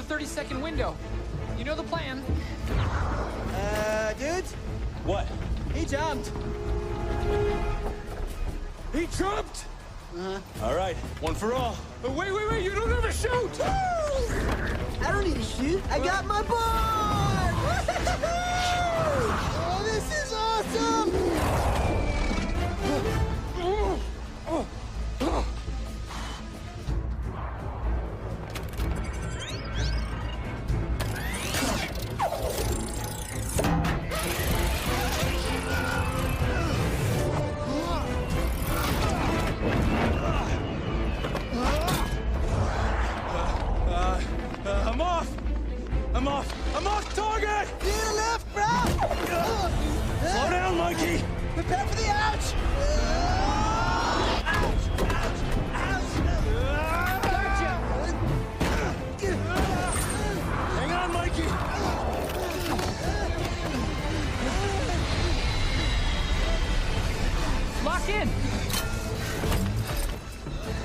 30-second window. You know the plan. Dude? What? He jumped. He jumped? All right, one for all. Wait, you don't ever shoot! I don't need to shoot. I got my board! Oh, this is awesome! I'm off target! To the left, bro! Slow down, Mikey! Prepare for the ouch! Hang on, Mikey! Lock in!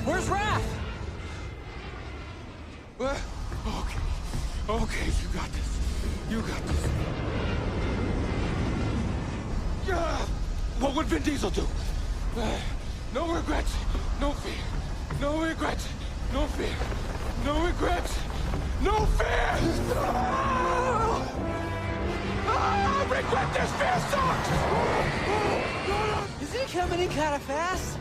Where's Raph? Okay, you got this. You got this. What would Vin Diesel do? No regrets, no fear. No regrets, no fear. No regrets, no fear! I regret this fear sucks! Is it coming in kind of fast?